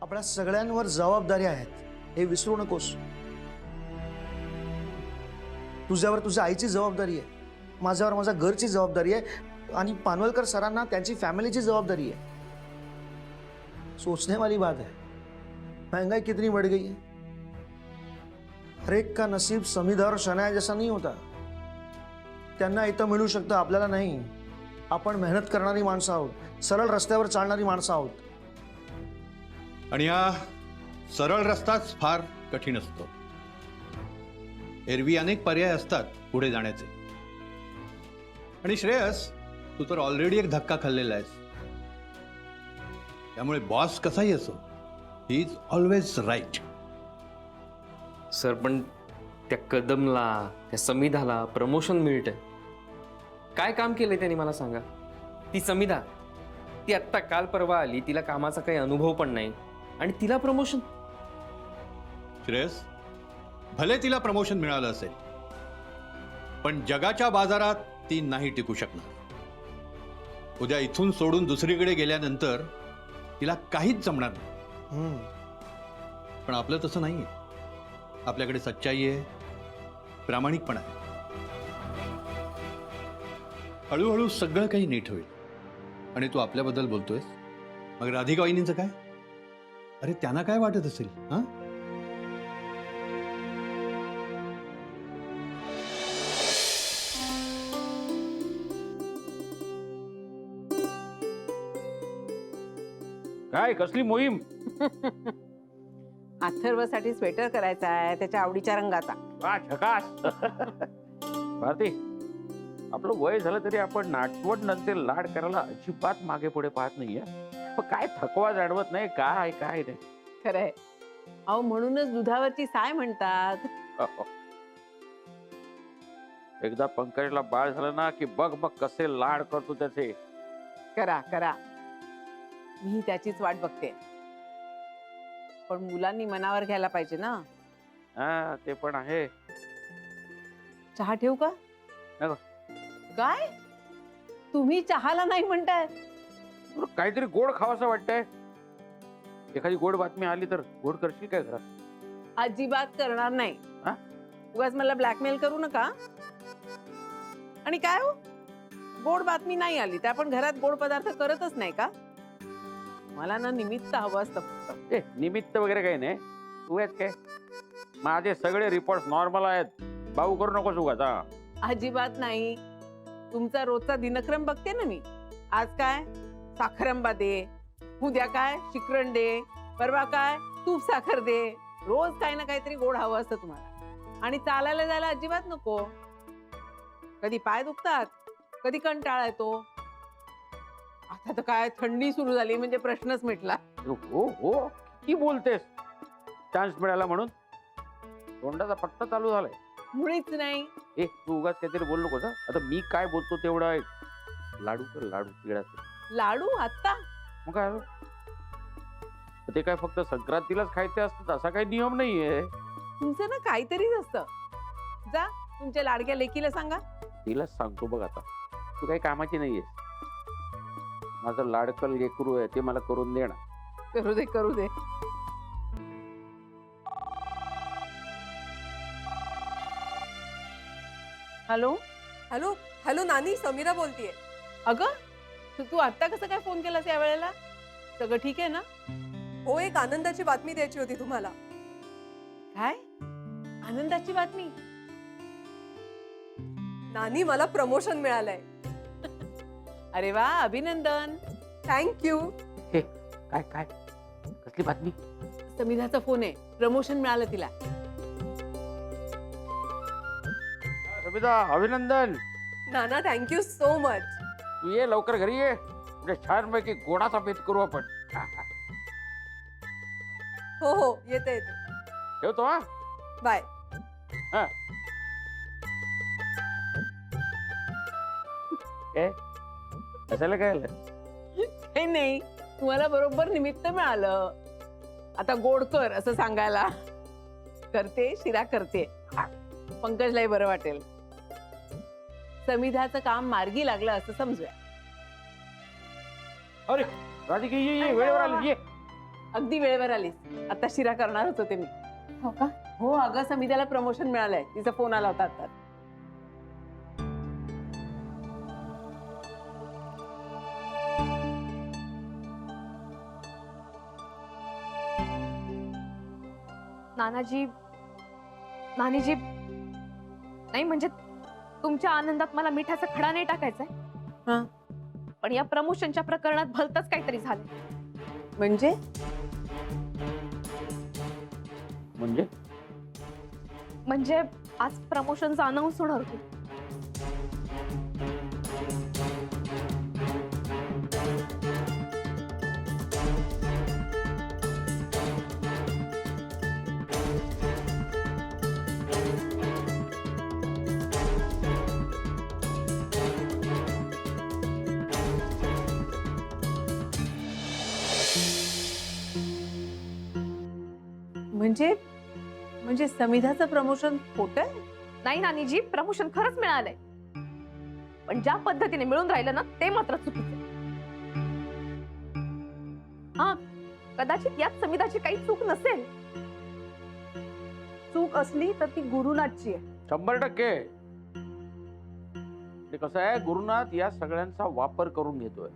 आपल्या सगळ्यांवर जबाबदारी आहेत हे विसरू नकोस. तुझ्यावर तुझ्या आईची जबाबदारी आहे, माझ्यावर माझ्या घरची जबाबदारी आहे आणि पानवलकर सरांना त्यांची फॅमिलीची जबाबदारी आहे. सोचने वाली बात है. महंगाई कितनी बढ़ गई है. हर एक का नसीब समीधा और शनाया जैसा नहीं होता. त्यांना इथं मिळू शकतं, आपल्याला नाही. आपण मेहनत करणारी माणसं आहोत, सरळ रस्त्यावर चालणारी माणसं आहोत. आणि हा सरळ रस्ताच फार कठीण असतो. एरवी अनेक पर्याय असतात पुढे जाण्याचे. आणि श्रेयस, तू तर ऑलरेडी एक धक्का खाल्लेला आहेस. त्यामुळे बॉस कसाही असो, he is always right. Sir, पण त्या कदमला, त्या समिधाला प्रमोशन मिळतंय. काय काम केलंय त्यांनी मला सांगा. ती समिधा, ती आत्ता काल परवा आली, तिला कामाचा काही अनुभव पण नाही आणि तिला प्रमोशन. श्रेयस, भले तिला प्रमोशन मिळालं असेल, पण जगाच्या बाजारात ती नाही टिकू शकणार. उद्या इथून सोडून दुसरीकडे गेल्यानंतर तिला काहीच जमणार नाही. पण आपलं तसं नाहीये. आपल्याकडे सच्चाई आहे, प्रामाणिकपणा आहे. हळूहळू सगळं काही नीट होईल. आणि तू आपल्याबद्दल बोलतोयस, मग राधिका वहिनींचं काय? अरे त्यांना काय वाटत असेल? हा, काय कसली मोहीम? अथर्वसाठी स्वेटर करायचा आहे, त्याच्या आवडीच्या रंगाचा. वा, झकास. भारती, आपलं वय झालं तरी आपण नाटवट नंतर लाड करायला अजिबात मागे पुढे पाहत नाहीये. पण काय थकवा जाणवत नाही, काय काय नाही. खरंय. अहो, म्हणूनच दुधावरची साय म्हणतात. एकदा पंकजला बाळ झालं ना की बघ बघ कसे लाड करतो त्याचे. करा करा, मी त्याचीच वाट बघते. पण मुलांनी मनावर घ्यायला पाहिजे ना. हा, ते पण आहे. चहा ठेवू का? नको. काय तुम्ही चहाला नाही म्हणताय? तुला काहीतरी गोड खावंसं वाटतंय. एखादी गोड बातमी आली तर गोड करशील काय घरात? अजिबात करणार नाही. हा? उगाच मला ब्लॅकमेल करू नका. आणि काय हो, गोड बातमी नाही आली तर आपण घरात गोड पदार्थ करतच नाही का? मला ना निमित्त हवं असतं फक्त. निमित्त वगैरे काही नाही. तू आहेस काय? माझे सगळे रिपोर्ट नॉर्मल आहेत. भाऊ करू नकोस उगाच. अजिबात नाही. तुमचा रोजचा दिनक्रम बघते ना मी. आज काय साखरंबा दे, उद्या काय शिकरण दे, परवा काय तूप साखर दे. रोज काही ना काहीतरी गोड हवं असतं तुम्हाला. आणि चालायला जायला अजिबात नको. कधी पाय दुखतात, कधी कंटाळा येतो. आता तर काय थंडी सुरू झाली म्हणजे प्रश्नच मिटला. हो हो, किती बोलतेस. चान्स मिळाला म्हणून तोंडाचा पट्टा चालू झालाय. मुळीच नाही. तू उगाच काहीतरी बोल नकोस. आता मी काय बोलतो तेवढा ऐक. लाडू कर, लाडू तिळाचे. लाडू आता? मग काय झालं? ते काय फक्त संक्रांतीलाच खायचे असतात असा काही नियम नाहीये. तुमचं ना काहीतरीच असतं. जा तुमच्या लाडक्या लेकीला सांगा. तिलाच सांगतो बघ. आता तू काही कामाची नाहीये. माझं लाडकं लेकरू आहे, ते मला करून दे ना. करू दे करू दे. हॅलो हॅलो हॅलो नानी, समीरा बोलतीये. अगं, तू आता कसं काय फोन केलास या वेळेला? सगळं ठीक आहे ना? हो, एक आनंदाची बातमी द्यायची होती तुम्हाला. काय आनंदाची बातमी? नानी, मला प्रमोशन मिळालंय. अरे वा, अभिनंदन. थँक्यू. काय काय कसली बातमी? समिधाचा फोन आहे, प्रमोशन मिळालं तिला. समिधा, अभिनंदन. नाना, थँक्यू सो मच. तू ये लवकर घरी ये. म्हणजे छानपैकी गोडाचा बेत करू आपण. हो हो, येते येते. ठेवतो. हा, बाय. हा. कशाला काय आलं? काही नाही, तुम्हाला बरोबर निमित्त मिळालं. आता गोड कर असं सांगायला. करते, शिरा करते. पंकजलाही बरं वाटेल. समिधाचं काम मार्गी लागलं असं समजूया. अरे राधिका, ये वेळेवर आली. ये अगदी वेळेवर आलीस. आता शिरा करणार होतो ते मी. हो का? हो अगं, समिधाला प्रमोशन मिळालंय. तिचा फोन आला होता आता. नानाजी, नानीजी, नाही म्हणजे तुमच्या आनंदात मला मिठाचा खडा नाही टाकायचा हं. पण या प्रमोशनच्या प्रकरणात भलतंच काहीतरी झालं. म्हणजे म्हणजे म्हणजे आज प्रमोशनचा अनाऊन्स होणार होती. म्हणजे म्हणजे समिधाचं प्रमोशन खोटं आहे? नाही नानीजी, प्रमोशन खरंच मिळालंय. पण ज्या पद्धतीने मिळून राहिलं ना ते मात्र चुकीचं. हा, कदाचित यात समिधाची काही चूक नसेल. चूक असली तर ती गुरुनाथची आहे. 100%. ते कसं आहे, गुरुनाथ या सगळ्यांचा वापर करून घेतोय.